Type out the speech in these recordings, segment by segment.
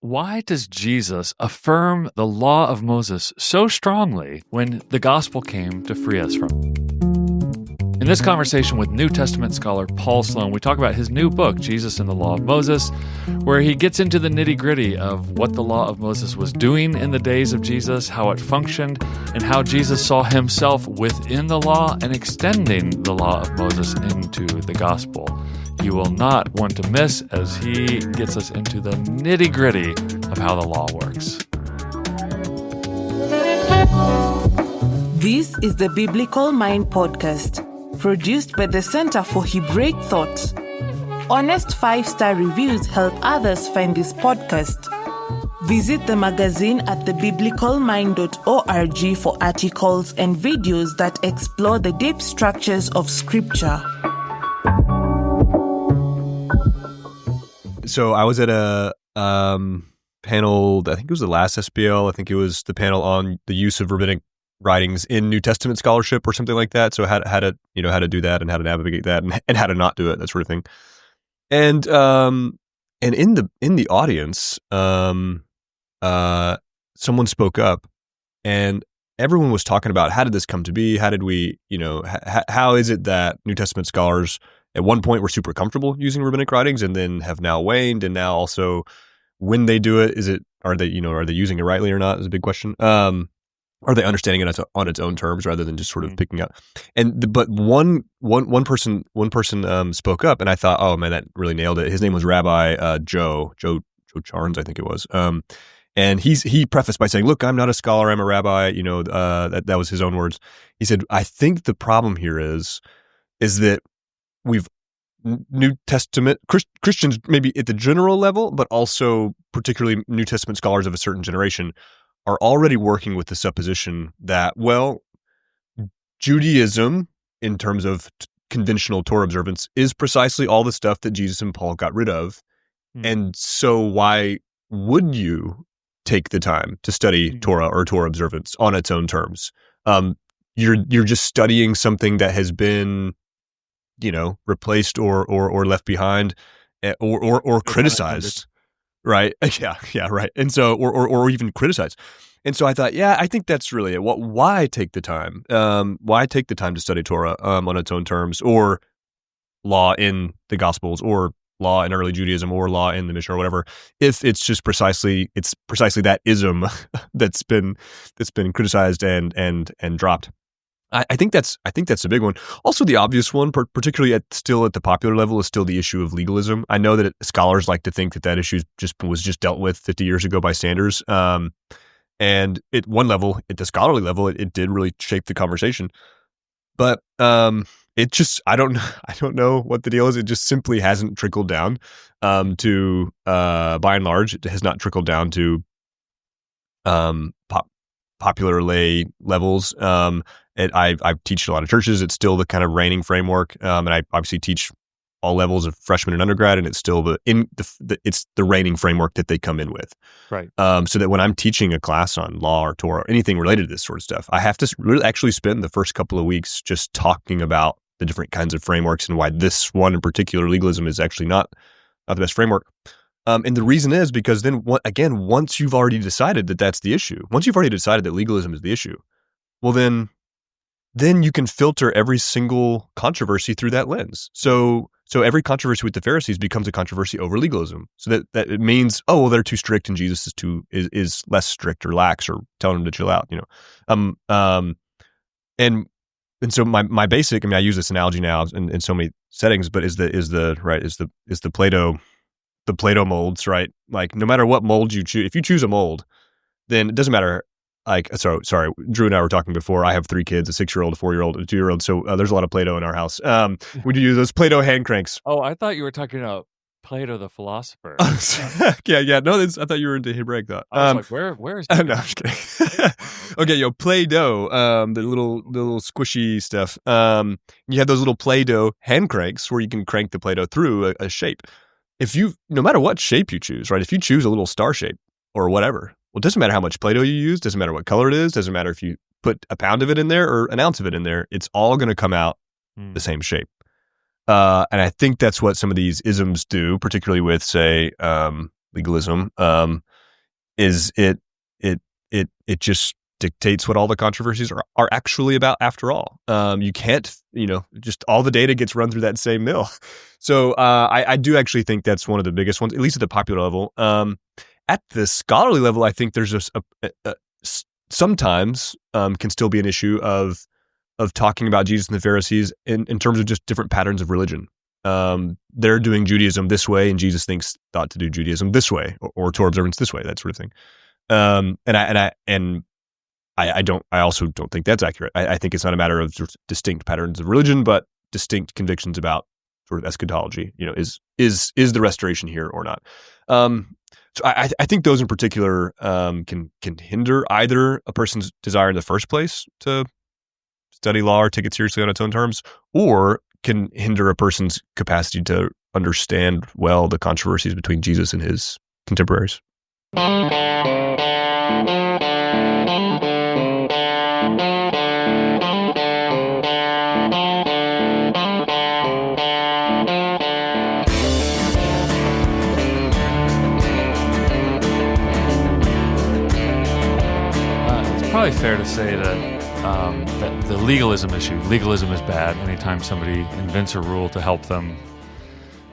Why does Jesus affirm the law of Moses so strongly when the gospel came to free us from it? In this conversation with New Testament scholar Paul Sloan, we talk about his new book, Jesus and the Law of Moses, where he gets into the nitty-gritty of what the law of Moses was doing in the days of Jesus, how it functioned, and how Jesus saw himself within the law and extending the law of Moses into the gospel. You will not want to miss as he gets us into the nitty-gritty of how the law works. This is the Biblical Mind Podcast, produced by the Center for Hebraic Thought. Honest 5-star reviews help others find this podcast. Visit the magazine at thebiblicalmind.org for articles and videos that explore the deep structures of Scripture. So I was at a panel, I think it was the last SBL, I think it was the panel on the use of rabbinic writings in New Testament scholarship or something like that. So how to do that and how to navigate that and how to not do it, that sort of thing. And in the audience, someone spoke up and everyone was talking about how did this come to be? How did we, how is it that New Testament scholars at one point were super comfortable using rabbinic writings and then have now waned, and now also when they do it, are they using it rightly or not is a big question. Are they understanding it on its own terms rather than just sort of picking up? But one person spoke up, and I thought, oh man, that really nailed it. His name was Rabbi Joe Charnes, I think it was. And he prefaced by saying, "Look, I'm not a scholar. I'm a rabbi." That was his own words. He said, "I think the problem here is that we've New Testament Christians, maybe at the general level, but also particularly New Testament scholars of a certain generation, are already working with the supposition that, well, Judaism, in terms of conventional Torah observance, is precisely all the stuff that Jesus and Paul got rid of. And so why would you take the time to study Torah or Torah observance on its own terms? You're just studying something that has been, replaced or left behind or criticized." Right. Yeah. Right. And so, or even criticize. And so I thought, I think that's really it. Why take the time? Why take the time to study Torah on its own terms, or law in the Gospels, or law in early Judaism, or law in the Mishnah, or whatever? If it's just precisely that ism that's been criticized and dropped. I think that's a big one. Also, the obvious one, particularly still at the popular level, is still the issue of legalism. I know that scholars like to think that issue was dealt with 50 years ago by Sanders. And at one level, at the scholarly level, it did really shape the conversation. But it just, I don't know what the deal is. It just simply hasn't trickled down to, by and large, it has not trickled down to popular lay levels. I teach a lot of churches. It's still the kind of reigning framework, and I obviously teach all levels of freshman and undergrad, and it's still it's the reigning framework that they come in with. Right. So that when I'm teaching a class on law or Torah, or anything related to this sort of stuff, I have to really actually spend the first couple of weeks just talking about the different kinds of frameworks and why this one in particular, legalism, is actually not the best framework. And the reason is because then, again, once you've already decided that that's the issue, once you've already decided that legalism is the issue, well, then you can filter every single controversy through that lens. So every controversy with the Pharisees becomes a controversy over legalism. So that it means, oh, well, they're too strict and Jesus is less strict or lax, or telling them to chill out, And so my basic, I use this analogy now in so many settings, but is the Play-Doh molds, right? Like, no matter what mold you choose, if you choose a mold, then it doesn't matter. Sorry, Drew and I were talking before. I have 3 kids, a 6-year-old, a 4-year-old, and a 2-year-old. So there's a lot of Play-Doh in our house. We do use those Play-Doh hand cranks. Oh, I thought you were talking about Plato the philosopher. Yeah. No, I thought you were into Hebraic thought. I was like, where is no, I'm just kidding. Okay, Play-Doh, the little squishy stuff. You have those little Play-Doh hand cranks where you can crank the Play-Doh through a shape. No matter what shape you choose, right? If you choose a little star shape or whatever, well, it doesn't matter how much Play-Doh you use, doesn't matter what color it is, doesn't matter if you put a pound of it in there or an ounce of it in there, it's all going to come out the same shape. And I think that's what some of these isms do, particularly with, say, legalism. is it just dictates what all the controversies are actually about after all. You can't, just all the data gets run through that same mill. So I do actually think that's one of the biggest ones, at least at the popular level. At the scholarly level, I think there's just sometimes can still be an issue of talking about Jesus and the Pharisees in terms of just different patterns of religion. They're doing Judaism this way, and Jesus thought to do Judaism this way, or Torah observance this way, that sort of thing. I also don't think that's accurate. I think it's not a matter of sort of distinct patterns of religion, but distinct convictions about sort of eschatology. Is the restoration here or not? So I think those in particular can hinder either a person's desire in the first place to study law or take it seriously on its own terms, or can hinder a person's capacity to understand well the controversies between Jesus and his contemporaries. Probably fair to say that the legalism is bad. Anytime somebody invents a rule to help them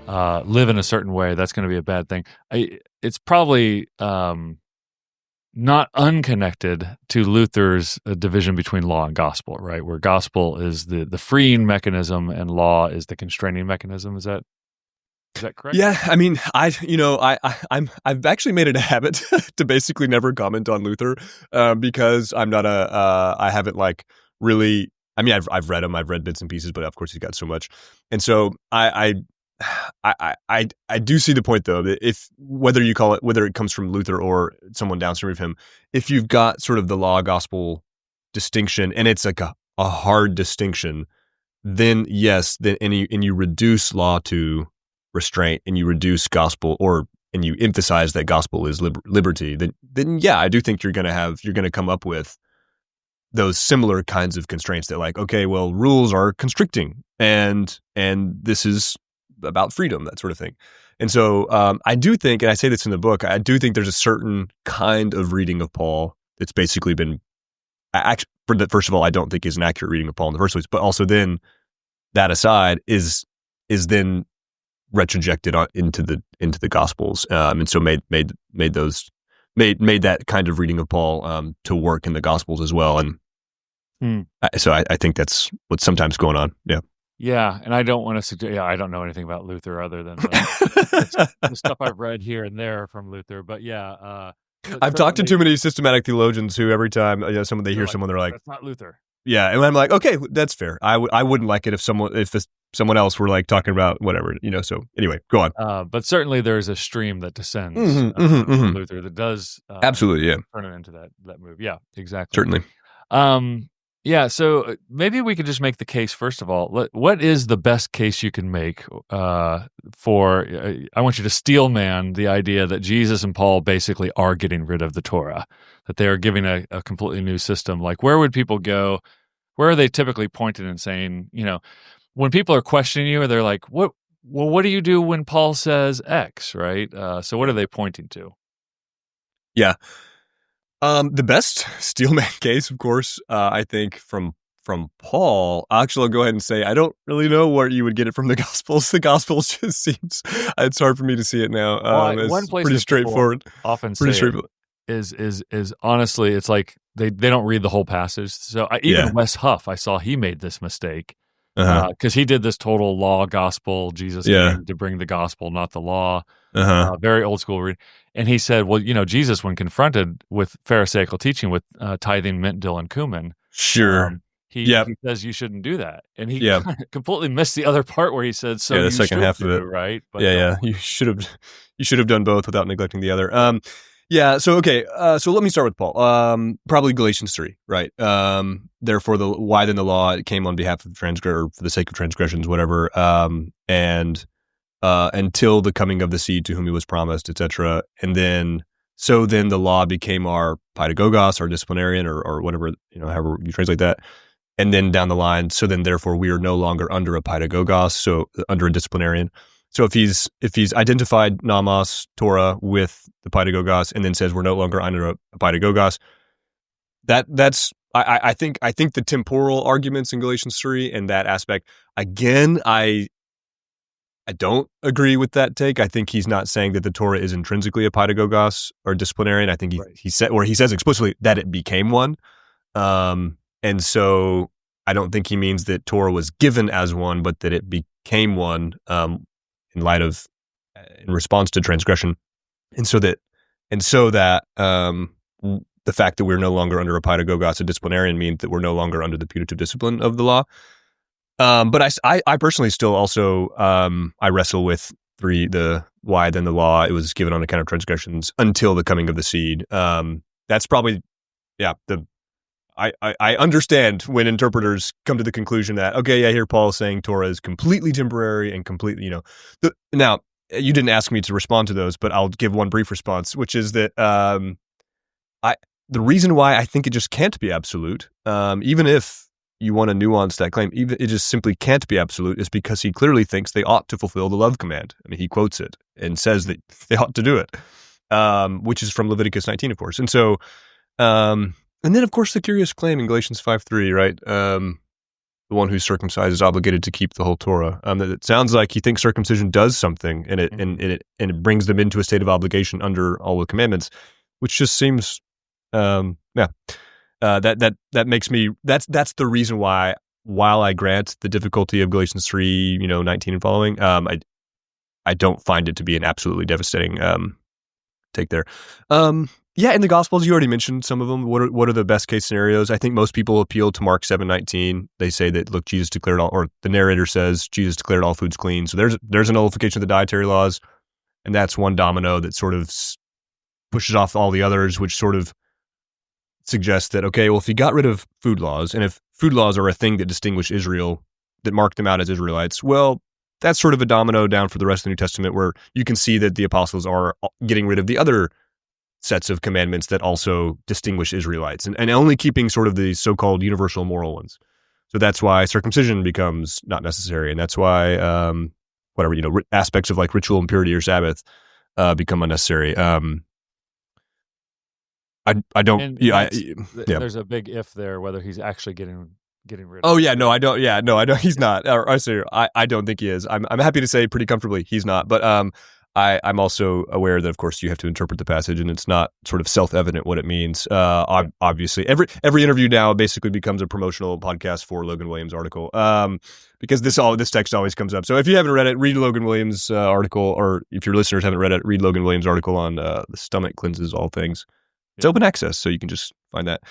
live in a certain way, that's going to be a bad thing. It's probably not unconnected to Luther's division between law and gospel, right? Where gospel is the freeing mechanism and law is the constraining mechanism. Is that correct? Yeah, I mean, I've actually made it a habit to basically never comment on Luther because I'm not I haven't like really. I mean, I've read him, I've read bits and pieces, but of course he's got so much, and so I do see the point though that whether it comes from Luther or someone downstream of him, if you've got sort of the law gospel distinction and it's like a hard distinction, then yes, and you reduce law to restraint and you reduce gospel and you emphasize that gospel is liberty, then yeah, I do think you're going to come up with those similar kinds of constraints that like, okay, well, rules are constricting and this is about freedom, that sort of thing. And so I do think, and I say this in the book, I do think there's a certain kind of reading of Paul that's basically been, first of all, I don't think is an accurate reading of Paul in the first place, but also then that aside is then retrojected into the Gospels, and so made that kind of reading of Paul to work in the Gospels as well, and so I think that's what's sometimes going on. Yeah, and I don't want to suggest. Yeah, I don't know anything about Luther other than the stuff I've read here and there from Luther. But yeah, I've talked to too many systematic theologians who every time they hear someone, they're like, "That's not Luther." Yeah, and I'm like, okay, that's fair. I wouldn't like it if someone else were like talking about whatever, So anyway, go on. But certainly there is a stream that descends from Luther that does absolutely, turn it into that move. Yeah, exactly. Certainly. Yeah. So maybe we could just make the case first of all. What is the best case you can make for? I want you to steel man the idea that Jesus and Paul basically are getting rid of the Torah, that they are giving a completely new system. Like, where would people go? Where are they typically pointed and saying, when people are questioning you, they're like, what do you do when Paul says X, right? So what are they pointing to? Yeah. The best steelman case, of course, I think from Paul, actually, I'll go ahead and say, I don't really know where you would get it from the Gospels. The Gospels just seems, it's hard for me to see it now. It's one place pretty straightforward. Often say is honestly, it's like they don't read the whole passage. So even Wes Huff, I saw he made this mistake because he did this total law gospel. Jesus came to bring the gospel, not the law. Very old school read. And he said, well, Jesus, when confronted with Pharisaical teaching with tithing mint, dill, and cumin, he says you shouldn't do that. And he completely missed the other part where he said, so the second half of it, right? But you should have done both without neglecting the other. So okay. So let me start with Paul. Probably Galatians 3, right? Therefore, why then the law came on behalf of for the sake of transgressions, whatever. And until the coming of the seed to whom he was promised, etc. And then the law became our pedagogos, our disciplinarian, or whatever, however you translate that. And then down the line, so then therefore we are no longer under a pedagogos, so under a disciplinarian. So if he's identified nomos, Torah, with the paidagogos, and then says we're no longer under a paidagogos, that's I think the temporal arguments in Galatians 3 and that aspect, again, I don't agree with that take. I think he's not saying that the Torah is intrinsically a paidagogos or disciplinarian. I think he says explicitly that it became one. And so I don't think he means that Torah was given as one, but that it became one in response to transgression. And so that the fact that we're no longer under a paidagogos, a disciplinarian, means that we're no longer under the putative discipline of the law. But I personally still also I wrestle with the why then the law, it was given on account of transgressions until the coming of the seed. That's probably I understand when interpreters come to the conclusion that here Paul is saying Torah is completely temporary and completely now you didn't ask me to respond to those, but I'll give one brief response, which is that the reason why I think it just can't be absolute, even if you want to nuance that claim, even it just simply can't be absolute, is because he clearly thinks they ought to fulfill the love command. I mean, he quotes it and says that they ought to do it, which is from Leviticus 19, of course. And so, and then of course the curious claim in Galatians 5:3, right? The one who's circumcised is obligated to keep the whole Torah. That it sounds like he thinks circumcision does something, and it brings them into a state of obligation under all the commandments, which just seems, that makes me, that's the reason why, while I grant the difficulty of Galatians 3, 19 and following, I don't find it to be an absolutely devastating take there. In the Gospels, you already mentioned some of them. What are the best case scenarios? I think most people appeal to Mark 7:19. They say that, look, Jesus declared all, or the narrator says Jesus declared all foods clean. So there's a nullification of the dietary laws, and that's one domino that sort of pushes off all the others, which sort of suggests that, if he got rid of food laws, and if food laws are a thing that distinguish Israel, that mark them out as Israelites, well, that's sort of a domino down for the rest of the New Testament, where you can see that the apostles are getting rid of the other sets of commandments that also distinguish Israelites, and only keeping sort of the so-called universal moral ones. So that's why circumcision becomes not necessary, and that's why aspects of like ritual impurity or Sabbath become unnecessary. I don't. There's a big if there, whether he's actually getting rid of. Oh yeah, no, I don't. Yeah, no, I don't. He's not. I don't think he is. I'm happy to say pretty comfortably he's not. But I'm also aware that, of course, you have to interpret the passage, and it's not sort of self-evident what it means. Obviously, every interview now basically becomes a promotional podcast for Logan Williams' article, because this text always comes up. So if you haven't read it, read Logan Williams' article, or if your listeners haven't read it, read Logan Williams' article on the stomach cleanses all things. It's open access, so you can just find that.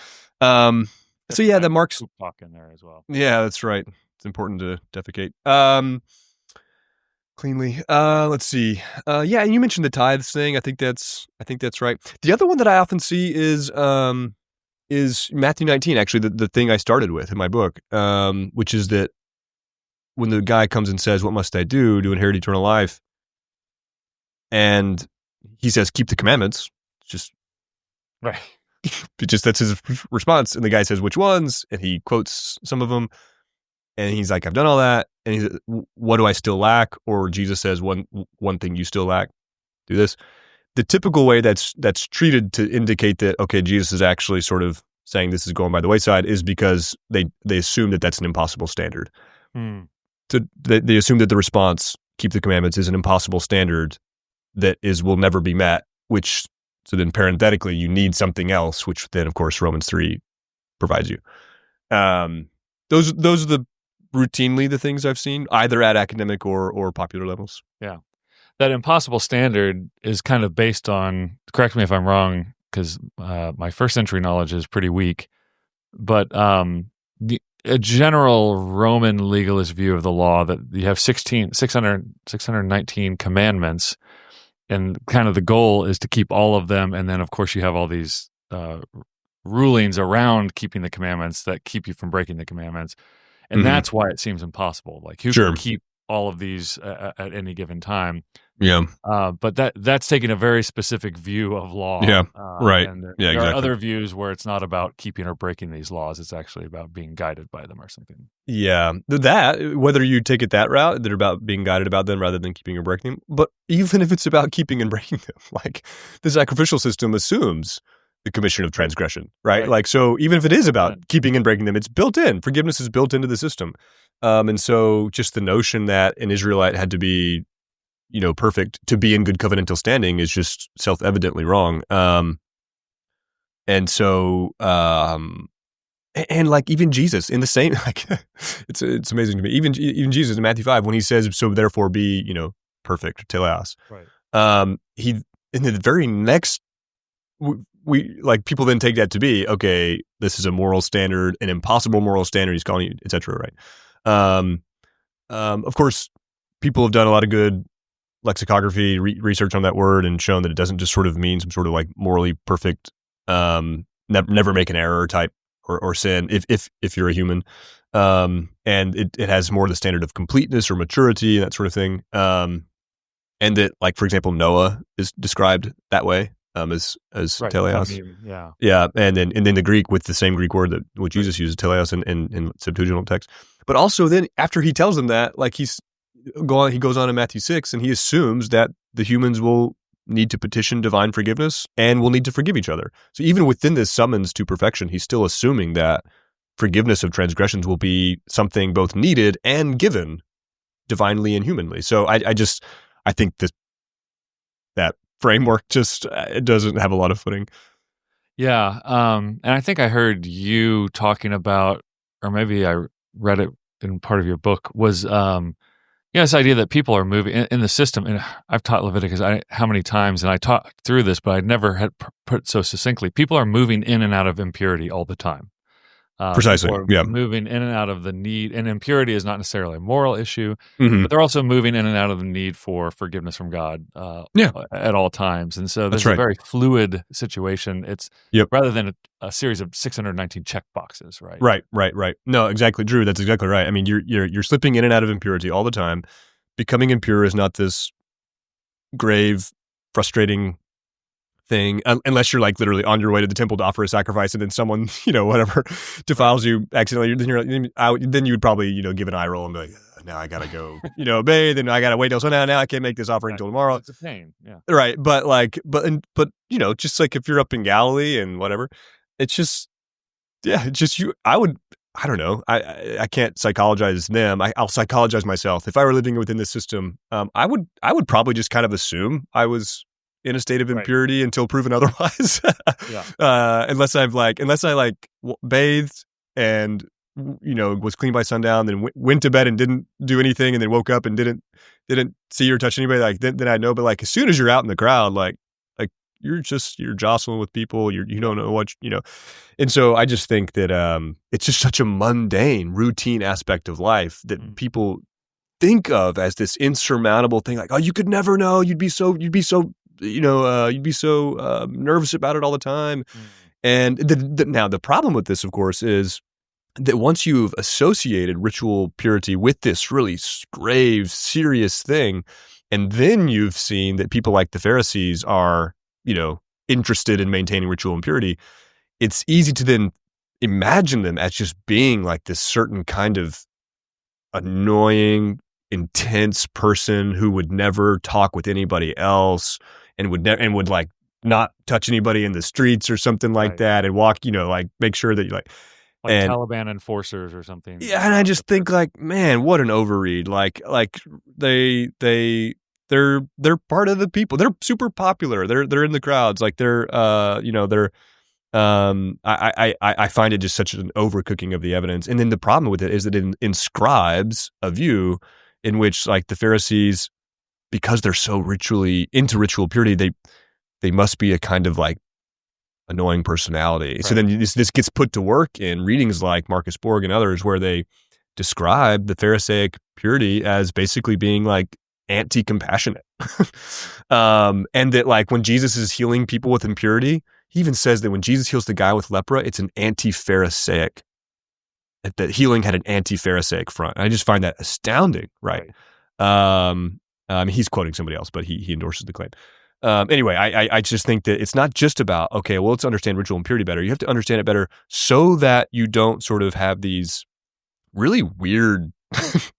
That Mark's talk in there as well. Yeah, that's right. It's important to defecate cleanly. Let's see. And you mentioned the tithes thing. I think that's right. The other one that I often see is Matthew 19. Actually, the thing I started with in my book, which is that when the guy comes and says, "What must I do to inherit eternal life?" and he says, "Keep the commandments." It's just right. That's his response. And the guy says, "Which ones?" And he quotes some of them. And he's like, "I've done all that." And he's, "What do I still lack?" Or Jesus says, one thing you still lack, do this. The typical way that's treated to indicate that, Jesus is actually sort of saying this is going by the wayside, is because they assume that that's an impossible standard. So they assume that the response, keep the commandments, is an impossible standard that will never be met, so then parenthetically, you need something else, which then, of course, Romans 3 provides you. Those are routinely the things I've seen, either at academic or popular levels. Yeah. That impossible standard is kind of based on, correct me if I'm wrong, because my first century knowledge is pretty weak, but a general Roman legalist view of the law that you have 619 commandments, and kind of the goal is to keep all of them, and then of course you have all these rulings around keeping the commandments that keep you from breaking the commandments, and that's why it seems impossible. Like who can keep all of these at any given time. Yeah. But that's taking a very specific view of law. Yeah. Right. And Yeah, there are exactly. other views where it's not about keeping or breaking these laws. It's actually about being guided by them or something. Yeah. That, whether you take it that route, they're about being guided about them rather than keeping or breaking them. But even if it's about keeping and breaking them, like the sacrificial system assumes the commission of transgression, right? Like, so even if it is about keeping and breaking them, it's built in. Forgiveness is built into the system. And so just the notion that an Israelite had to be, perfect to be in good covenantal standing is just self-evidently wrong. And so, and like even Jesus in the same, like, it's amazing to me. Even Jesus in Matthew 5, when he says, so therefore be, perfect, teleos. Right. He, in the very next, we like people then take that to be, okay, this is a moral standard, an impossible moral standard. He's calling it, et cetera. Right. Of course, people have done a lot of good lexicography research on that word and shown that it doesn't just sort of mean some sort of like morally perfect, never make an error type or sin if you're a human. And it has more the standard of completeness or maturity and that sort of thing. And that, like, for example, Noah is described that way, as Right. teleos. Yeah. And then the Greek with the same Greek word that what Jesus uses, teleos, in Septuagintal text. But also then after he tells them that, like he goes on in Matthew 6 and he assumes that the humans will need to petition divine forgiveness and will need to forgive each other. So even within this summons to perfection, he's still assuming that forgiveness of transgressions will be something both needed and given divinely and humanly. So I think that framework just it doesn't have a lot of footing. Yeah. And I think I heard you talking about, or maybe I read it in part of your book, was this idea that people are moving in the system. And I've taught Leviticus how many times, and I taught through this, but I never had put so succinctly. People are moving in and out of impurity all the time. Precisely. Yeah. Moving in and out of the need, and impurity is not necessarily a moral issue, Mm-hmm. but they're also moving in and out of the need for forgiveness from God at all times. And so this is a very fluid situation. It's rather than a series of 619 check boxes, right? Right. No, exactly, Drew. That's exactly right. I mean, you're slipping in and out of impurity all the time. Becoming impure is not this grave, frustrating thing, unless you're like literally on your way to the temple to offer a sacrifice, and then someone, whatever, defiles you accidentally. Then you would probably, give an eye roll and be like, now I gotta go, bathe, and I gotta wait till so now I can't make this offering until tomorrow. It's a pain, yeah. Right, but just like if you're up in Galilee and whatever, it's just, it's just you. I don't know. I can't psychologize them. I'll psychologize myself. If I were living within this system, I would probably just kind of assume I was in a state of impurity until proven otherwise. Unless I bathed and was clean by sundown, then went to bed and didn't do anything, and then woke up and didn't see or touch anybody. Like then I know. But like as soon as you're out in the crowd, like you're jostling with people. You don't know what and so I just think that it's just such a mundane, routine aspect of life that people think of as this insurmountable thing. Like, oh, you could never know. You'd be so nervous about it all the time. And now the problem with this, of course, is that once you've associated ritual purity with this really grave, serious thing, and then you've seen that people like the Pharisees are, interested in maintaining ritual impurity, it's easy to then imagine them as just being like this certain kind of annoying, intense person who would never talk with anybody else and would like not touch anybody in the streets or something like that, and walk, like make sure that you like Taliban enforcers or something. Yeah, and I just think like, man, what an overread. Like they're part of the people. They're super popular. They're in the crowds. Like I find it just such an overcooking of the evidence. And then the problem with it is that it inscribes a view in which, like, the Pharisees, because they're so into ritual purity, they must be a kind of like annoying personality. Right. So then this gets put to work in readings like Marcus Borg and others, where they describe the Pharisaic purity as basically being like anti-compassionate. And that, like, when Jesus is healing people with impurity, he even says that when Jesus heals the guy with lepra, it's an anti-Pharisaic. That healing had an anti-Pharisaic front. I just find that astounding, right? He's quoting somebody else, but he endorses the claim. Anyway, I just think that it's not just about, okay, well, let's understand ritual impurity better. You have to understand it better so that you don't sort of have these really weird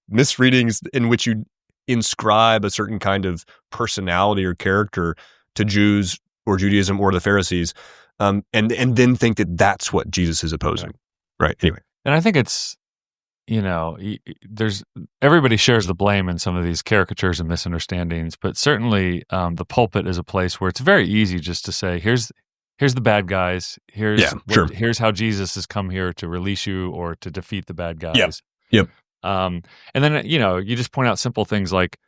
misreadings in which you inscribe a certain kind of personality or character to Jews or Judaism or the Pharisees, and then think that that's what Jesus is opposing. Right. Anyway. And I think it's, there's everybody shares the blame in some of these caricatures and misunderstandings, but certainly the pulpit is a place where it's very easy just to say, here's the bad guys. Here's how Jesus has come here to release you or to defeat the bad guys. Yep. And then, you just point out simple things like,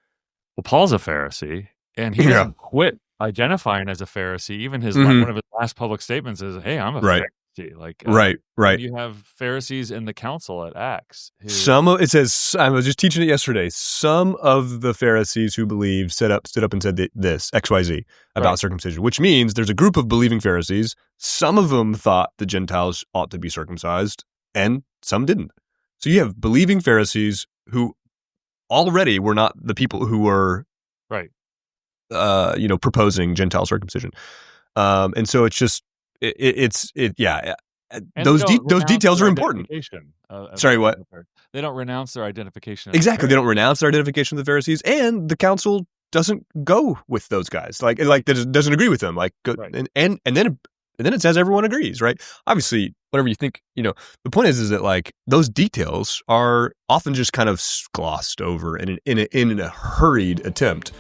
well, Paul's a Pharisee, and he doesn't quit identifying as a Pharisee. Even one of his last public statements is, "Hey, I'm a Pharisee." Like, right. You have Pharisees in the council at Acts. It says, I was just teaching it yesterday. Some of the Pharisees who believe stood up and said this XYZ about circumcision, which means there's a group of believing Pharisees. Some of them thought the Gentiles ought to be circumcised, and some didn't. So you have believing Pharisees who already were not the people who were proposing Gentile circumcision. And so it's just those details are important. Sorry, what? They don't renounce their identification. Exactly, they don't renounce their identification of the Pharisees, and the council doesn't go with those guys. Like doesn't agree with them. And then it says everyone agrees, right? Obviously, whatever you think, the point is that like those details are often just kind of glossed over in a hurried attempt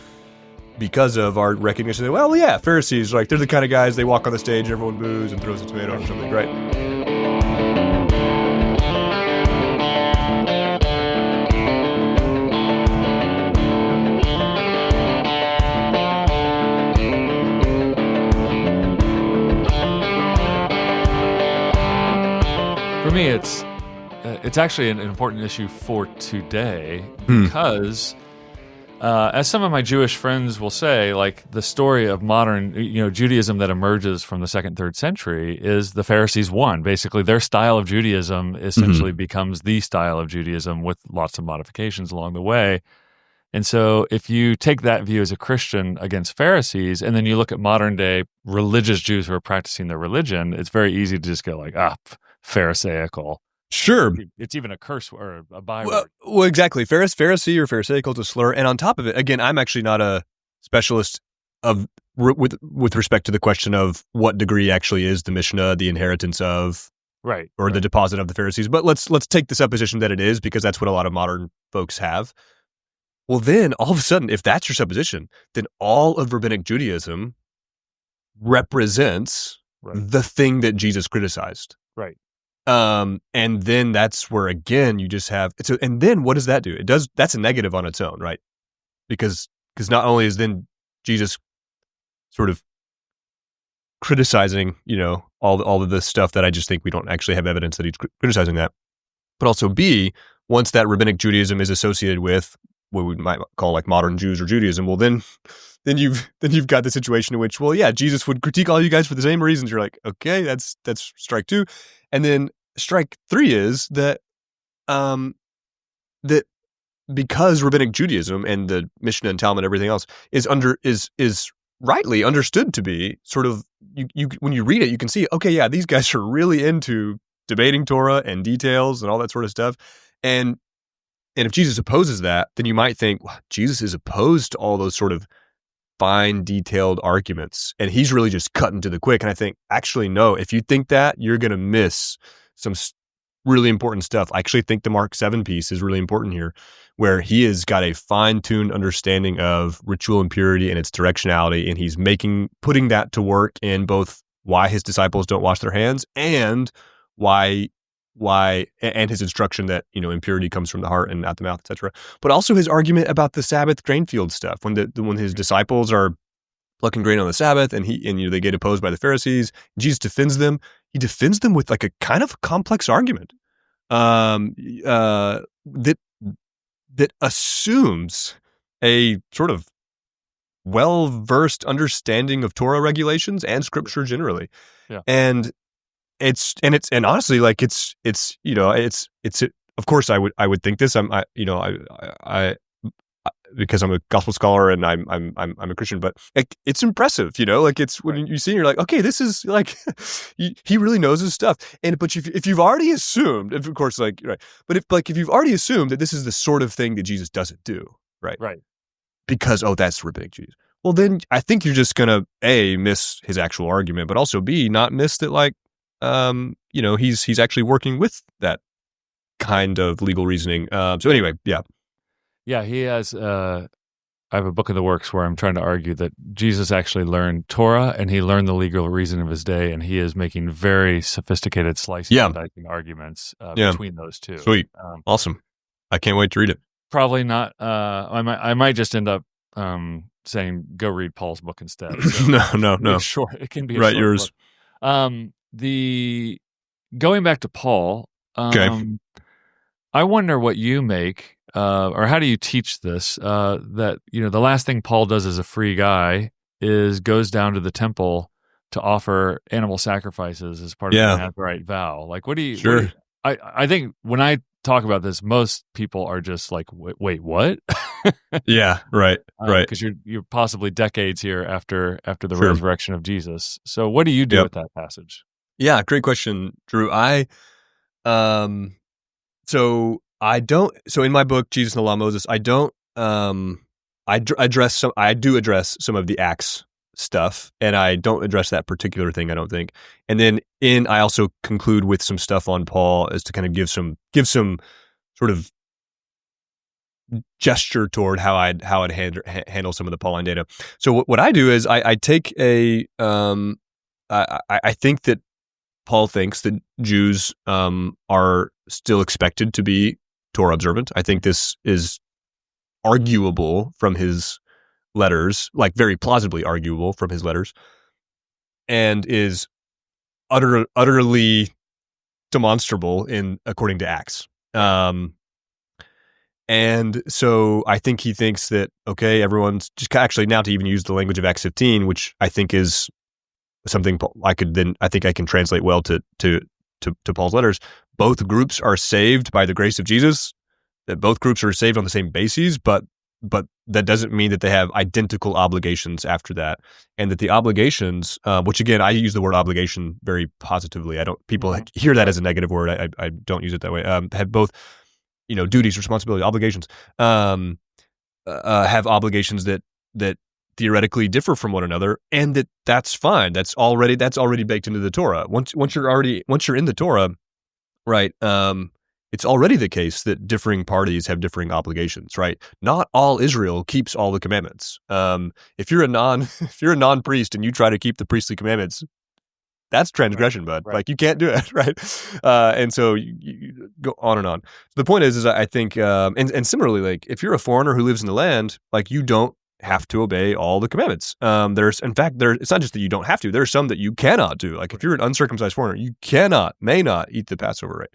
because of our recognition that, well, yeah, Pharisees, like they're the kind of guys, they walk on the stage and everyone boos and throws a tomato or something, right? For me, it's actually an important issue for today because, as some of my Jewish friends will say, like the story of modern, Judaism that emerges from the 2nd, 3rd century is the Pharisees won. Basically, their style of Judaism essentially becomes the style of Judaism with lots of modifications along the way. And so if you take that view as a Christian against Pharisees, and then you look at modern day religious Jews who are practicing their religion, it's very easy to just go like, Pharisaical. Sure. It's even a curse or a byword. Well, exactly. Pharisee or Pharisaical is a slur. And on top of it, again, I'm actually not a specialist with respect to the question of what degree actually is the Mishnah, the inheritance of, the deposit of the Pharisees. But let's take the supposition that it is, because that's what a lot of modern folks have. Well, then all of a sudden, if that's your supposition, then all of rabbinic Judaism represents the thing that Jesus criticized. Right. And then that's where, again, you just have, and then what does that do? That's a negative on its own, right? Because not only is then Jesus sort of criticizing, all of this stuff that I just think we don't actually have evidence that he's criticizing that, but also B, once that rabbinic Judaism is associated with what we might call like modern Jews or Judaism, well, then you've got the situation in which, well, yeah, Jesus would critique all you guys for the same reasons. You're like, okay, that's strike 2. And then strike 3 is that that because rabbinic Judaism and the Mishnah and Talmud and everything else is rightly understood to be sort of, you when you read it, you can see, okay, yeah, these guys are really into debating Torah and details and all that sort of stuff. And if Jesus opposes that, then you might think, well, Jesus is opposed to all those sort of fine, detailed arguments, and he's really just cutting to the quick. And I think, actually, no, if you think that, you're going to miss some really important stuff. I actually think the Mark 7 piece is really important here, where he has got a fine-tuned understanding of ritual impurity and its directionality, and he's putting that to work in both why his disciples don't wash their hands and why and his instruction that impurity comes from the heart and not the mouth, etc. But also his argument about the Sabbath grain field stuff, when his disciples are plucking grain on the Sabbath and they get opposed by the Pharisees, Jesus defends them. He defends them with like a kind of complex argument that assumes a sort of well-versed understanding of Torah regulations and Scripture generally, and honestly, like it's of course I would think this. because I'm a gospel scholar and I'm a Christian, but like, it's impressive, like it's when you see, you're like, okay, this is like, he really knows his stuff. But if you've already assumed, of course, like, right, but if you've already assumed that this is the sort of thing that Jesus doesn't do, right, because that's rabbinic Jews, well, then I think you're just gonna A, miss his actual argument, but also B, not miss that, like, he's actually working with that kind of legal reasoning. So anyway, yeah, he has. I have a book in the works where I'm trying to argue that Jesus actually learned Torah and he learned the legal reason of his day, and he is making very sophisticated slicing and dicing arguments between those two. Sweet, awesome. I can't wait to read it. Probably not. I might just end up saying go read Paul's book instead. So no. Short. It can be right. Yours. Book. Going back to Paul. I wonder what you make, or how do you teach this? That the last thing Paul does as a free guy is goes down to the temple to offer animal sacrifices as part of the Nazirite vow. Like, what do you? Sure. I think when I talk about this, most people are just like, wait, what? Yeah, right. Because you're possibly decades here after the resurrection of Jesus. So, what do you do with that passage? Yeah, great question, Drew. So in my book, Jesus and the Law of Moses, I don't, I do address some of the Acts stuff, and I don't address that particular thing, I don't think. And then I also conclude with some stuff on Paul as to kind of give some sort of gesture toward how I'd handle some of the Pauline data. So what I do is I take I think that Paul thinks that Jews are still expected to be Torah observant. I think this is arguable from his letters, like very plausibly arguable from his letters, and is utterly demonstrable according to Acts. And so I think he thinks that, okay, everyone's just actually, now to even use the language of Acts 15, which I think is something I think I can translate well to Paul's letters. Both groups are saved by the grace of Jesus. That both groups are saved on the same bases, but that doesn't mean that they have identical obligations after that, and that the obligations, which again I use the word obligation very positively. People hear that as a negative word. I don't use it that way. Have both, duties, responsibility, obligations. Have obligations that theoretically differ from one another, and that's fine. That's already baked into the Torah. Once you're in the Torah, right? It's already the case that differing parties have differing obligations, right? Not all Israel keeps all the commandments. If you're a non-priest and you try to keep the priestly commandments, that's transgression, bud. Right. Like, you can't do it, right? And so you go on and on. So the point is I think, and similarly, like, if you're a foreigner who lives in the land, like, you don't have to obey all the commandments. It's not just that you don't have to. There are some that you cannot do. Like, if you're an uncircumcised foreigner, you may not eat the Passover, right?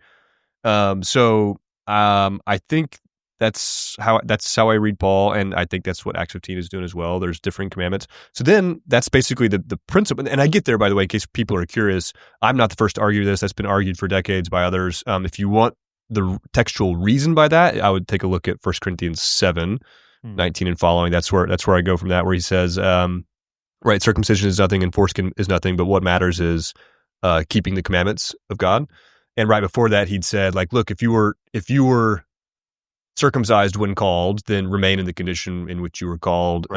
I think that's how I read Paul, and I think that's what Acts 15 is doing as well. There's differing commandments. So then that's basically the principle. And I get there, by the way, in case people are curious. I'm not the first to argue this. That's been argued for decades by others. If you want the textual reason by that, I would take a look at 1 Corinthians 7, 19 and following. That's where I go from that, where he says, right, circumcision is nothing and foreskin is nothing, but what matters is keeping the commandments of God. And right before that, he'd said, like, look, if you were circumcised when called, then remain in the condition in which you were called,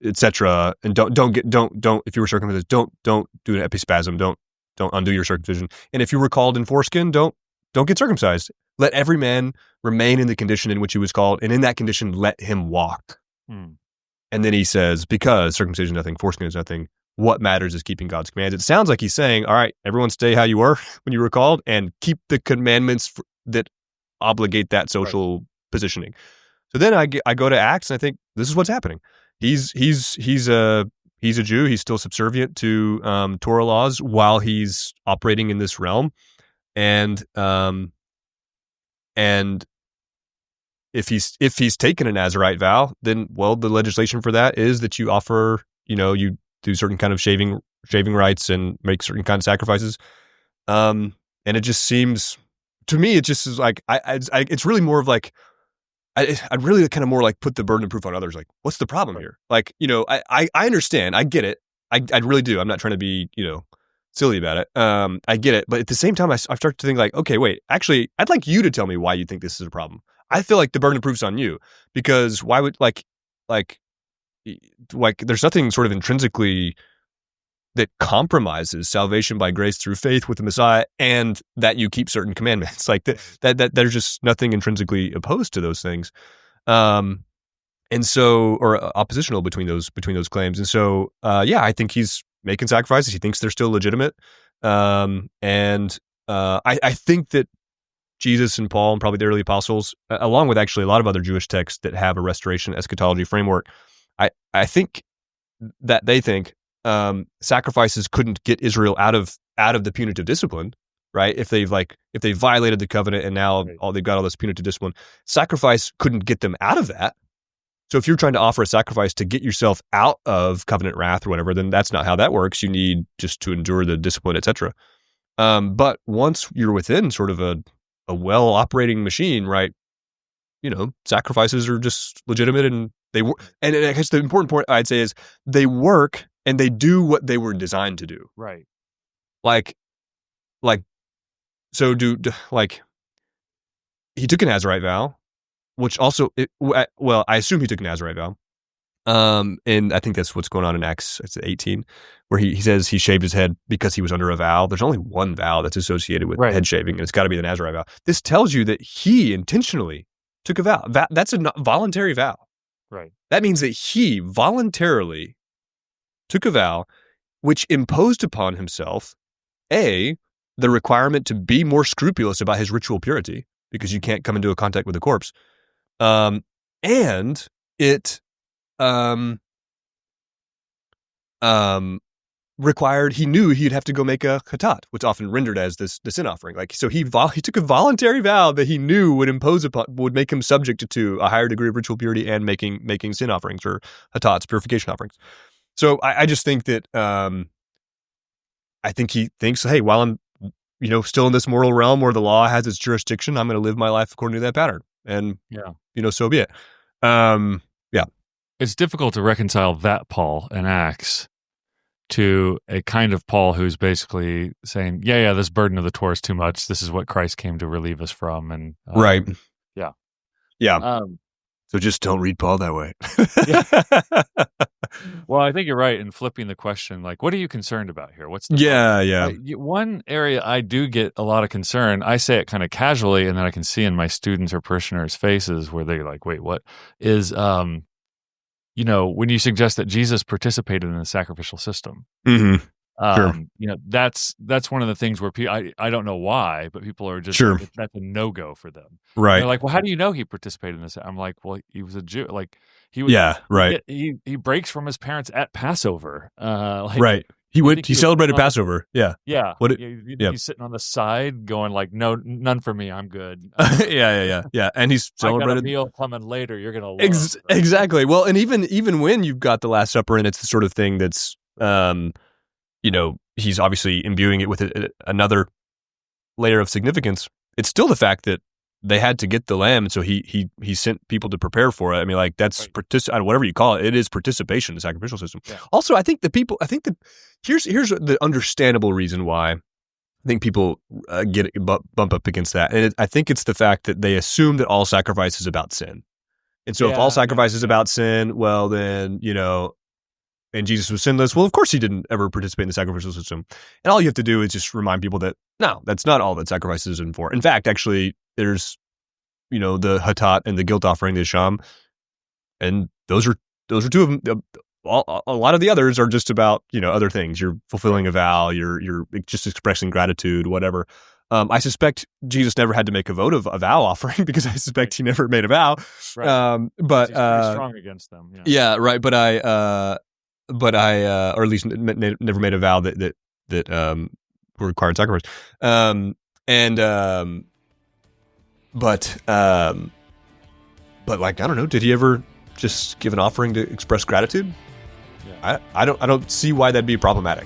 etc. And don't if you were circumcised, don't do an epispasm, don't undo your circumcision. And if you were called in foreskin, don't get circumcised. Let every man remain in the condition in which he was called, and in that condition, let him walk. And then he says, because circumcision is nothing, foreskin is nothing, what matters is keeping God's commands. It sounds like he's saying, all right, everyone stay how you were when you were called, and keep the commandments that obligate that social positioning. So then I go to Acts, and I think this is what's happening. He's a Jew. He's still subservient to Torah laws while he's operating in this realm, and if he's taken a Nazirite vow, then, well, the legislation for that is that you offer, you do certain kind of shaving rites and make certain kind of sacrifices. And it just seems, to me, it just is like, it's really more of like, I'd really kind of more like put the burden of proof on others. Like, what's the problem here? Like, I understand. I get it. I really do. I'm not trying to be, silly about it. I get it. But at the same time, I start to think like, okay, wait, actually, I'd like you to tell me why you think this is a problem. I feel like the burden of proof's on you, because why would like there's nothing sort of intrinsically that compromises salvation by grace through faith with the Messiah, and that you keep certain commandments. Like that there's just nothing intrinsically opposed to those things. And so, or oppositional between those claims. And so, I think he's making sacrifices. He thinks they're still legitimate. I think that Jesus and Paul and probably the early apostles, along with actually a lot of other Jewish texts that have a restoration eschatology framework, I think that they think sacrifices couldn't get Israel out of the punitive discipline, right? If they violated the covenant and now they've got all this punitive discipline, sacrifice couldn't get them out of that. So if you're trying to offer a sacrifice to get yourself out of covenant wrath or whatever, then that's not how that works. You need just to endure the discipline, etc. But once you're within sort of a well-operating machine, right? Sacrifices are just legitimate, and they work. And I guess the important point I'd say is they work and they do what they were designed to do. Right. So he took a Nazirite vow, which also, I assume he took a Nazirite vow. And I think that's what's going on in Acts 18, where he says he shaved his head because he was under a vow. There's only one vow that's associated with head shaving, and it's got to be the Nazirite vow. This tells you that he intentionally took a vow. That's a voluntary vow. Right. That means that he voluntarily took a vow which imposed upon himself, the requirement to be more scrupulous about his ritual purity, because you can't come into a contact with a corpse. And it required, he knew he'd have to go make a chatat, what's often rendered as the sin offering. So he took a voluntary vow that he knew would make him subject to a higher degree of ritual purity and making sin offerings or chatats, purification offerings. So I just think that I think he thinks, hey, while I'm still in this moral realm where the law has its jurisdiction, I'm going to live my life according to that pattern, and so be it. It's difficult to reconcile that Paul in Acts to a kind of Paul who's basically saying, this burden of the Torah is too much. This is what Christ came to relieve us from. And right. Yeah. So just don't read Paul that way. Well, I think you're right in flipping the question. Like, what are you concerned about here? What's the one area I do get a lot of concern, I say it kind of casually, and then I can see in my students or parishioners' faces where they're like, wait, what is, when you suggest that Jesus participated in the sacrificial system. Mm-hmm. Sure. That's one of the things where I don't know why, but people are just that's a no-go for them. Right. And they're like, well, how do you know he participated in this? I'm like, well, he was a Jew. Like he was. Yeah. Right. He breaks from his parents at Passover. Right. He celebrated Passover. Yeah. Yeah. He's sitting on the side going like, no, none for me. I'm good. Yeah. And he's celebrated. I got a meal coming later. You're gonna love. Exactly. Well, and even when you've got the Last Supper and it's the sort of thing that's he's obviously imbuing it with another layer of significance. It's still the fact that they had to get the lamb, and so he sent people to prepare for it. I mean, like that's whatever you call it. It is participation in the sacrificial system. Yeah. Also, I think here's the understandable reason why I think people bump up against that, and I think it's the fact that they assume that all sacrifice is about sin, and so if all sacrifice is about sin, well then and Jesus was sinless. Well, of course he didn't ever participate in the sacrificial system. And all you have to do is just remind people that, no, that's not all that sacrifice is in for. In fact, actually, there's, the hatat and the guilt offering, the sham, and those are two of them. A lot of the others are just about, other things. You're fulfilling a vow, you're just expressing gratitude, whatever. I suspect Jesus never had to make a vote of a vow offering because I suspect he never made a vow. Right. But he's pretty strong against them. Yeah, right. But I, or at least never made a vow that required sacrifice. But like, I don't know, did he ever just give an offering to express gratitude? Yeah. I don't see why that'd be problematic,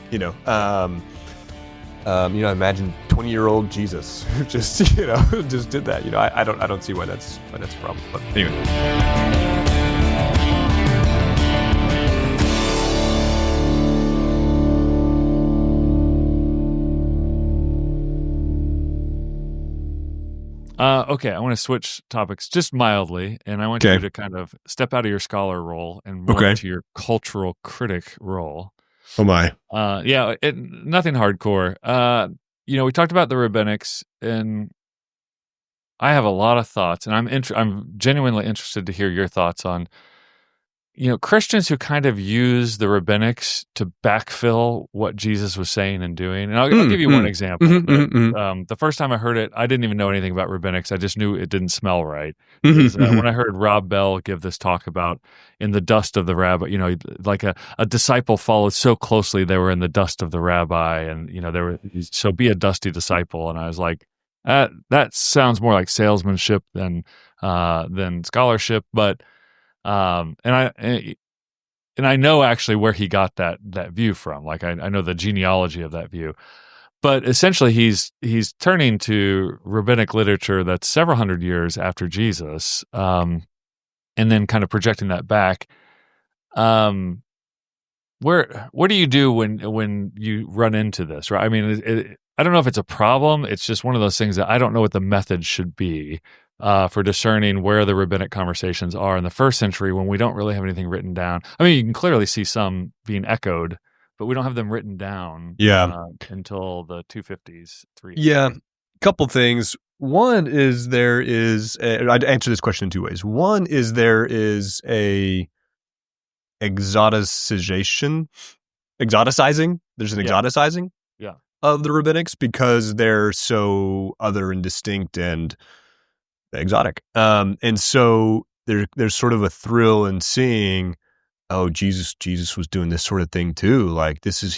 Imagine 20-year-old Jesus who just just did that. I don't see why that's a problem. But anyway. Okay, I want to switch topics just mildly, and I want you to kind of step out of your scholar role and more into your cultural critic role. Oh my. Nothing hardcore. We talked about the Rabbinics, and I have a lot of thoughts, and I'm genuinely interested to hear your thoughts on Christians who kind of use the Rabbinics to backfill what Jesus was saying and doing. And I'll give you one example. The first time I heard it, I didn't even know anything about Rabbinics. I just knew it didn't smell right. When I heard Rob Bell give this talk about in the dust of the rabbi, like a disciple followed so closely they were in the dust of the rabbi, and so be a dusty disciple. And I was like, that sounds more like salesmanship than scholarship, but. And I know actually where he got that view from. Like I know the genealogy of that view, but essentially he's turning to rabbinic literature that's several hundred years after Jesus, and then kind of projecting that back. What do you do when you run into this? Right? I mean, I don't know if it's a problem. It's just one of those things that I don't know what the method should be. For discerning where the rabbinic conversations are in the first century when we don't really have anything written down. I mean, you can clearly see some being echoed, but we don't have them written down until the 250s, 300s. Yeah, couple things. One is I'd answer this question in two ways. One is there is a exoticizing. There's an exoticizing of the rabbinics because they're so other and distinct and exotic. And so there's sort of a thrill in seeing, oh, Jesus was doing this sort of thing too. Like this is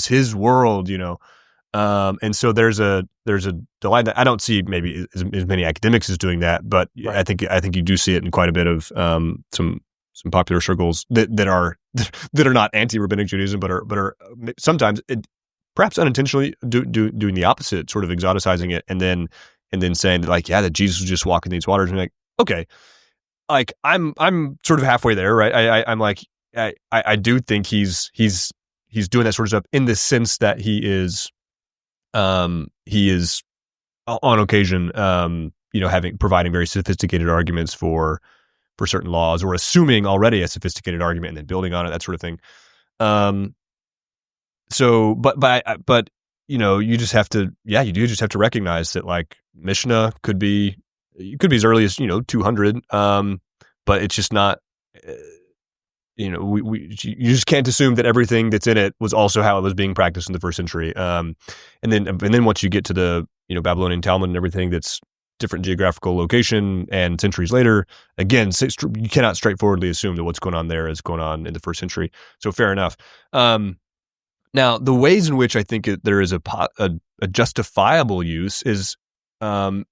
his world, and so there's a delight that I don't see maybe as many academics as doing that, but right. I think you do see it in quite a bit of some popular circles that are not anti-rabbinic Judaism, but are sometimes perhaps unintentionally doing the opposite, sort of exoticizing it, and then saying that Jesus was just walking these waters, and like, okay, like I'm sort of halfway there, right? I'm like, I do think he's doing that sort of stuff in the sense that he is on occasion, providing very sophisticated arguments for certain laws, or assuming already a sophisticated argument and then building on it, that sort of thing. So, but you just have to, you do just have to recognize that like Mishnah could be as early as 200, but it's just not. You just can't assume that everything that's in it was also how it was being practiced in the first century. And then once you get to the Babylonian Talmud and everything that's different geographical location and centuries later, again, you cannot straightforwardly assume that what's going on there is going on in the first century. So fair enough. Now, the ways in which I think there is a justifiable use is, there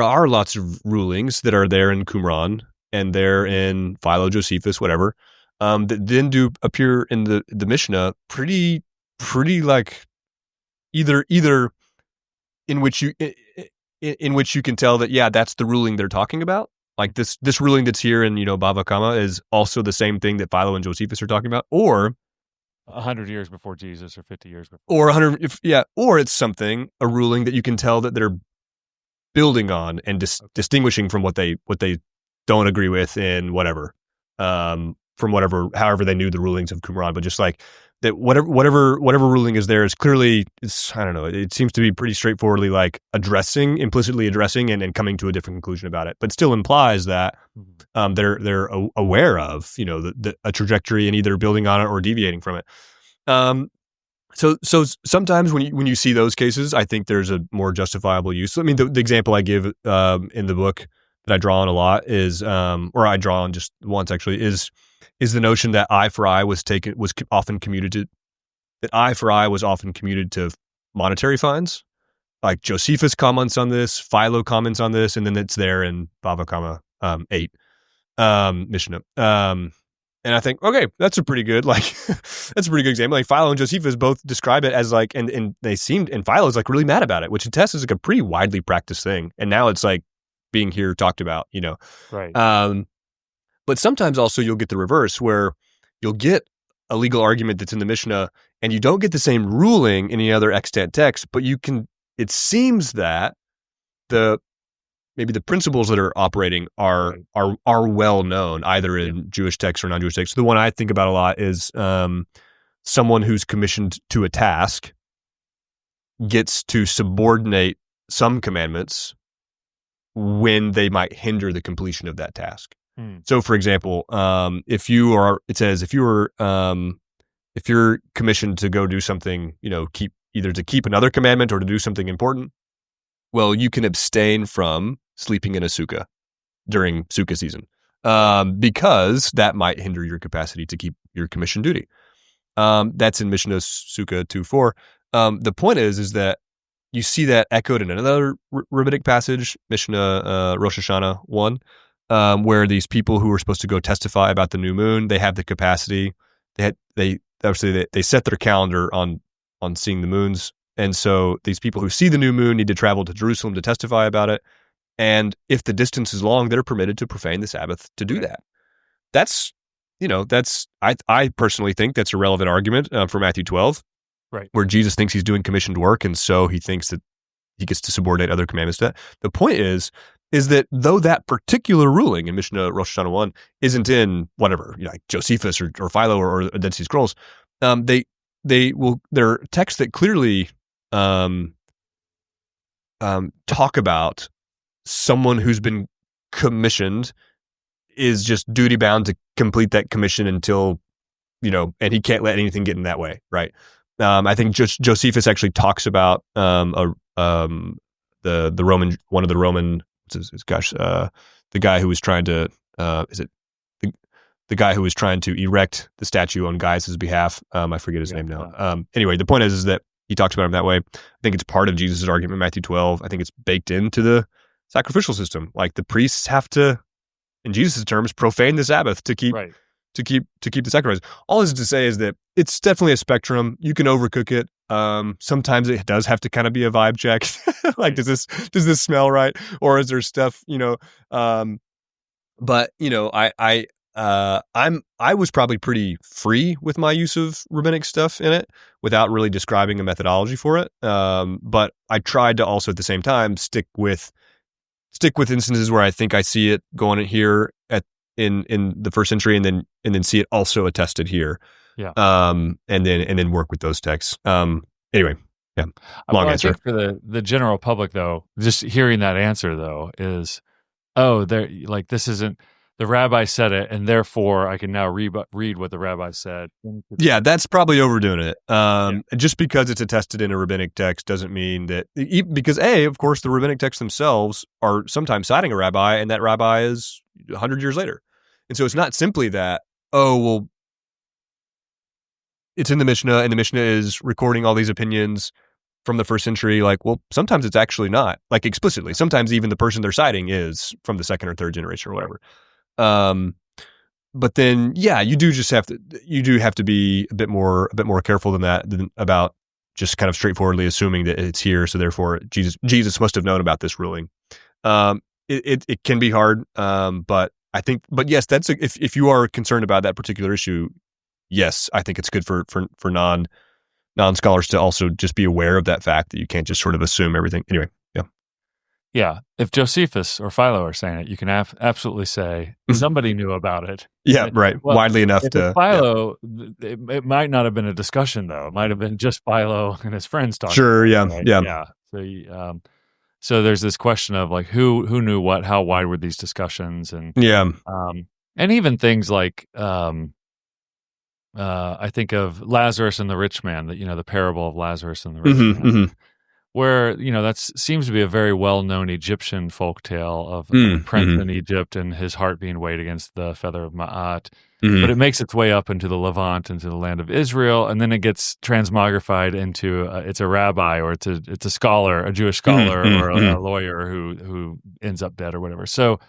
are lots of rulings that are there in Qumran and they're in Philo, Josephus, whatever, that then do appear in the Mishnah pretty like either in which you can tell that that's the ruling they're talking about. Like this ruling that's here in Bava Kama is also the same thing that Philo and Josephus are talking about, or 100 years before Jesus, or 50 years before, or 100, or it's a ruling that you can tell that they're building on and distinguishing from what they don't agree with in whatever, from however they knew the rulings of Qumran, but just like that whatever ruling is there is clearly, I don't know, it seems to be pretty straightforwardly like implicitly addressing and coming to a different conclusion about it, but still implies that they're aware of a trajectory and either building on it or deviating from it. So sometimes when you see those cases, I think there's a more justifiable use. I mean, the example I give in the book that I draw on a lot is, or I draw on just once actually, is the notion that eye for eye was often commuted to monetary fines. Like Josephus comments on this, Philo comments on this, and then it's there in Bava Kama 8 Mishnah. And I think, okay, that's a pretty good example. Like Philo and Josephus both describe it as like, and they seemed, and Philo's like really mad about it, which attests is like a pretty widely practiced thing. And now it's like being here talked about, Right. But sometimes also you'll get the reverse where you'll get a legal argument that's in the Mishnah and you don't get the same ruling in any other extant text, but it seems that maybe the principles that are operating are well known either in Jewish texts or non-Jewish texts. The one I think about a lot is someone who's commissioned to a task gets to subordinate some commandments when they might hinder the completion of that task. So, for example, if you're commissioned to go do something, either to keep another commandment or to do something important, well, you can abstain from sleeping in a sukkah during sukkah season because that might hinder your capacity to keep your commission duty. That's in Mishnah Sukkah 2:4. The point is that you see that echoed in another rabbinic passage, Mishnah Rosh Hashanah 1. Where these people who were supposed to go testify about the new moon, they have the capacity. They set their calendar on seeing the moons, and so these people who see the new moon need to travel to Jerusalem to testify about it. And if the distance is long, they're permitted to profane the Sabbath to do that. I personally think that's a relevant argument for Matthew 12, right? Where Jesus thinks he's doing commissioned work, and so he thinks that he gets to subordinate other commandments to that. The point is that though that particular ruling in Mishnah Rosh Hashanah 1 isn't in whatever, like Josephus or Philo or Dead Sea Scrolls, there are texts that clearly talk about someone who's been commissioned is just duty bound to complete that commission until, and he can't let anything get in that way, right? I think Josephus actually talks about the Roman, one of the Roman, the guy who was trying to the guy who was trying to erect the statue on Gaius' behalf. I forget his name now. Anyway, the point is that he talks about him that way. I think it's part of Jesus' argument in Matthew 12. I think it's baked into the sacrificial system. Like the priests have to, in Jesus' terms, profane the Sabbath to keep the sacrifice. All this is to say is that it's definitely a spectrum. You can overcook it. Sometimes it does have to kind of be a vibe check. Like, does this smell right? Or is there stuff, but I was probably pretty free with my use of rabbinic stuff in it without really describing a methodology for it. But I tried to also at the same time stick with instances where I think I see it going here in the first century and then see it also attested here. Yeah. And then work with those texts. Anyway, yeah. Long answer. I think for the general public though, just hearing that answer though is, this isn't, the rabbi said it, and therefore I can now read what the rabbi said. Yeah, that's probably overdoing it. Just because it's attested in a rabbinic text doesn't mean that, because of course, the rabbinic texts themselves are sometimes citing a rabbi, and that rabbi is 100 years later. And so it's not simply that, it's in the Mishnah, and the Mishnah is recording all these opinions from the first century. Like, well, sometimes it's actually not, like explicitly. Sometimes even the person they're citing is from the second or third generation or whatever. But then, you do have to be a bit more careful about just kind of straightforwardly assuming that it's here. So therefore Jesus must have known about this ruling. It can be hard. But yes, if you are concerned about that particular issue, yes, I think it's good for non-scholars to also just be aware of that fact that you can't just sort of assume everything. Anyway. Yeah, if Josephus or Philo are saying it, you can absolutely say somebody knew about it. Yeah, right. Well, widely enough to Philo. Yeah. It might not have been a discussion though. It might have been just Philo and his friends talking. Sure. Yeah. Right? Yeah. So there's this question of like who knew what, how wide were these discussions, and and even things like I think of Lazarus and the rich man, the parable of Lazarus and the rich man. Mm-hmm. Where, that seems to be a very well-known Egyptian folktale of a prince in Egypt and his heart being weighed against the feather of Ma'at. Mm-hmm. But it makes its way up into the Levant, into the land of Israel, and then it gets transmogrified into it's a rabbi, or it's a scholar, a Jewish scholar, or a lawyer who ends up dead or whatever. So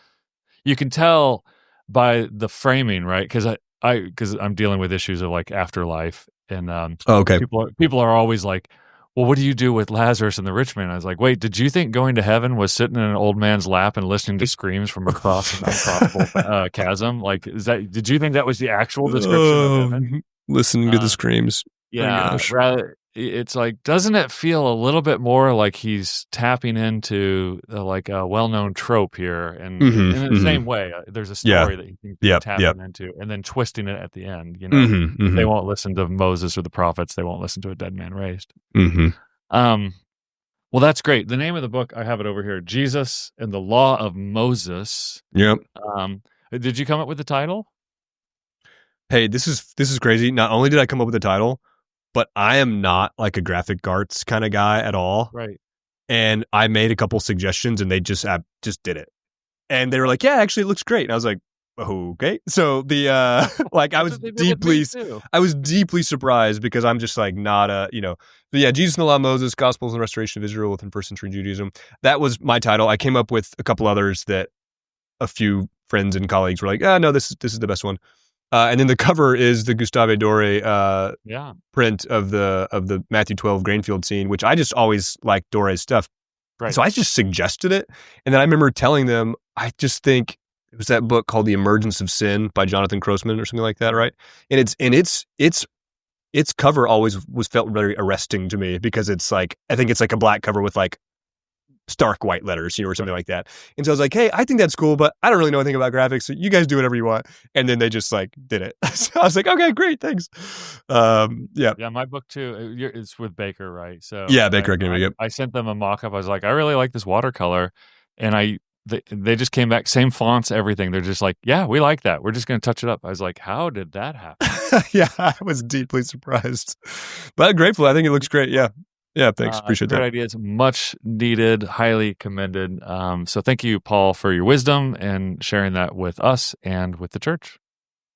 you can tell by the framing, right? Because because I'm dealing with issues of like afterlife, and okay. people are always like, well, what do you do with Lazarus and the rich man? I was like, wait, did you think going to heaven was sitting in an old man's lap and listening to screams from across an uncrossable chasm? Like, did you think that was the actual description of heaven? Listening to the screams. Yeah, rather, it's like, doesn't it feel a little bit more like he's tapping into like a well-known trope here, and in the same way, there's a story that he thinks he's tapping into, and then twisting it at the end. You know, they won't listen to Moses or the prophets; they won't listen to a dead man raised. Well, that's great. The name of the book, I have it over here: Jesus and the Law of Moses. Yep. Did you come up with the title? Hey, this is crazy. Not only did I come up with the title, but I am not like a graphic arts kind of guy at all. Right. And I made a couple suggestions and they just did it. And they were like, yeah, actually it looks great. And I was like, okay. So like I was deeply surprised because I'm just like not but yeah, Jesus and the Law of Moses, Gospels and Restoration of Israel within first century Judaism. That was my title. I came up with a couple others that a few friends and colleagues were like, no, this is the best one. And then the cover is the Gustave Doré print of the Matthew 12 grainfield scene, which I just always liked Doré's stuff. Right. So I just suggested it. And then I remember telling them, I just think it was that book called The Emergence of Sin by Jonathan Grossman or something like that, right? And its cover always felt very arresting to me because it's like, I think it's like a black cover with like stark white letters, or something like that. And so I was like, hey, I think that's cool, but I don't really know anything about graphics, so you guys do whatever you want. And then they just like did it. So I was like, okay, great, thanks. Yeah, my book too. It's with Baker, right? So yeah, Baker. I sent them a mock-up. I was like, I really like this watercolor, and they just came back, same fonts, everything. They're just like, yeah, we like that. We're just going to touch it up. I was like, how did that happen? Yeah, I was deeply surprised, but grateful. I think it looks great. Yeah. Yeah, thanks. Appreciate that. Great ideas. Much needed, highly commended. So thank you, Paul, for your wisdom and sharing that with us and with the church.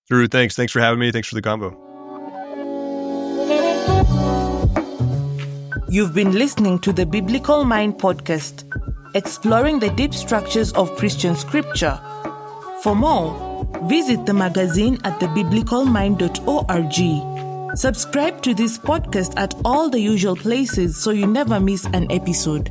Drew, thanks. Thanks for having me. Thanks for the convo. You've been listening to the Biblical Mind podcast, exploring the deep structures of Christian scripture. For more, visit the magazine at thebiblicalmind.org. Subscribe to this podcast at all the usual places so you never miss an episode.